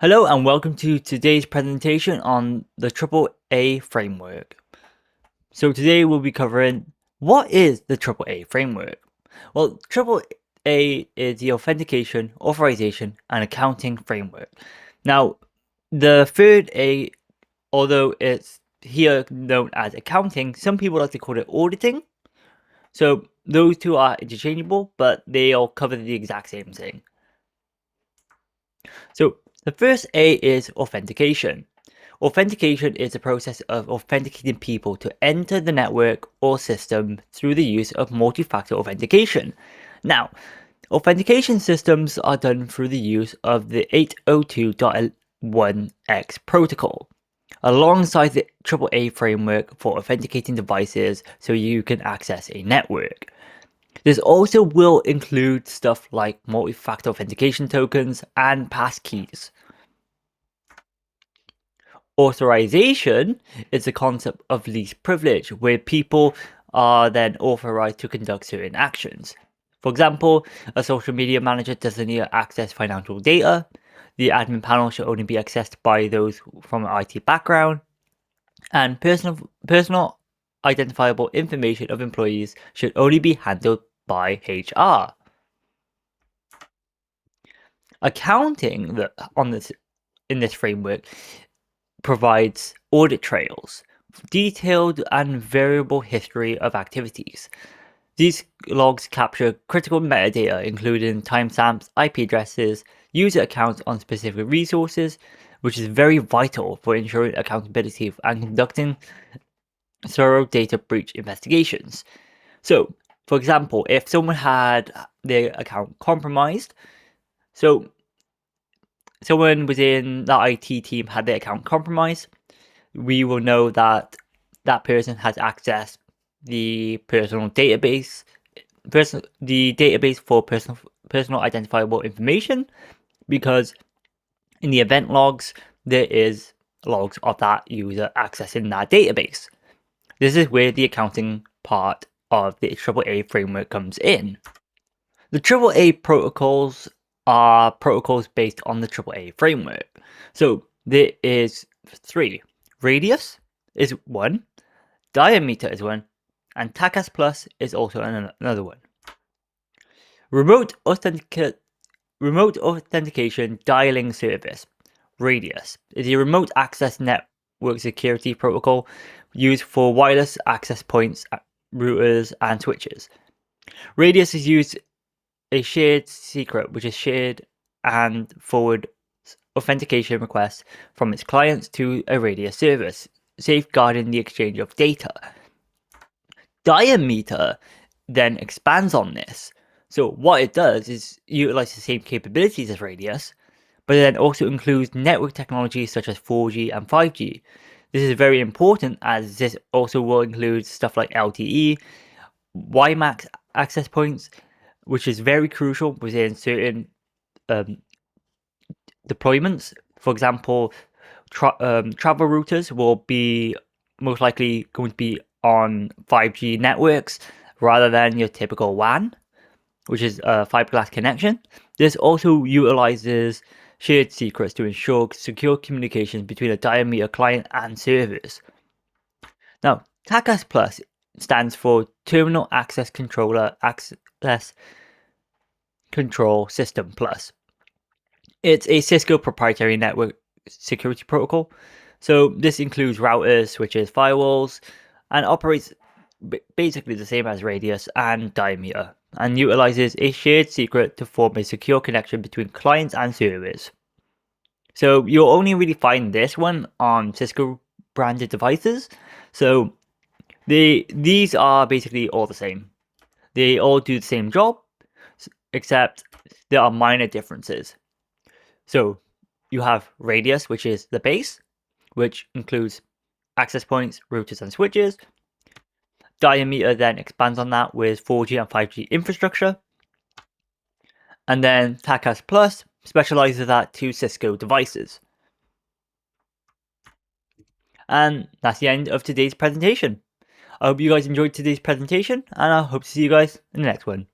Hello and welcome to today's presentation on the AAA framework. So today we'll be covering what is the AAA framework. Well, AAA is the authentication, authorization, and accounting framework. Now, the third A, although it's here known as accounting, some people like to call it auditing. So those two are interchangeable, but they all cover the exact same thing. So the first A is authentication. Authentication is the process of authenticating people to enter the network or system through the use of multi-factor authentication. Now, authentication systems are done through the use of the 802.1x protocol, alongside the AAA framework for authenticating devices so you can access a network. This also will include stuff like multi-factor authentication tokens and passkeys. Authorization is the concept of least privilege, where people are then authorized to conduct certain actions. For example, a social media manager doesn't need to access financial data, the admin panel should only be accessed by those from an IT background, and personal identifiable information of employees should only be handled by HR. Accounting in this framework provides audit trails, detailed and variable history of activities. These logs capture critical metadata, including timestamps, IP addresses, user accounts on specific resources, which is very vital for ensuring accountability and conducting thorough data breach investigations. So, for example, if someone had their account compromised, so someone within the IT team had their account compromised, we will know that that person has accessed the personal database, the database for personal identifiable information, because in the event logs, there is logs of that user accessing that database. This is where the accounting part of the AAA framework comes in. The AAA protocols are protocols based on the AAA framework. So there is 3. Radius is 1, Diameter is 1, and TACACS Plus is also another one. Remote authentication dialing service, Radius, is a remote access network security protocol used for wireless access points, routers, and switches. Radius is used a shared secret, which is shared and forward authentication requests from its clients to a Radius service, safeguarding the exchange of data. Diameter then expands on this. So what it does is utilize the same capabilities as Radius, but it then also includes network technologies such as 4G and 5G. This is very important as this also will include stuff like LTE, WiMAX access points, which is very crucial within certain deployments. For example, travel routers will be most likely going to be on 5G networks rather than your typical WAN, which is a fiberglass connection. This also utilizes shared secrets to ensure secure communications between a Diameter client and servers. Now, TACACS Plus stands for Terminal Access Controller Access Control System Plus. It's a Cisco proprietary network security protocol. So this includes routers, switches, firewalls, and operates basically the same as Radius and Diameter, and utilizes a shared secret to form a secure connection between clients and servers. So you'll only really find this one on Cisco branded devices. So these are basically all the same. They all do the same job, except there are minor differences. So you have Radius, which is the base, which includes access points, routers, and switches. Diameter then expands on that with 4G and 5G infrastructure. And then TACACS Plus specializes that to Cisco devices. And that's the end of today's presentation. I hope you guys enjoyed today's presentation, and I hope to see you guys in the next one.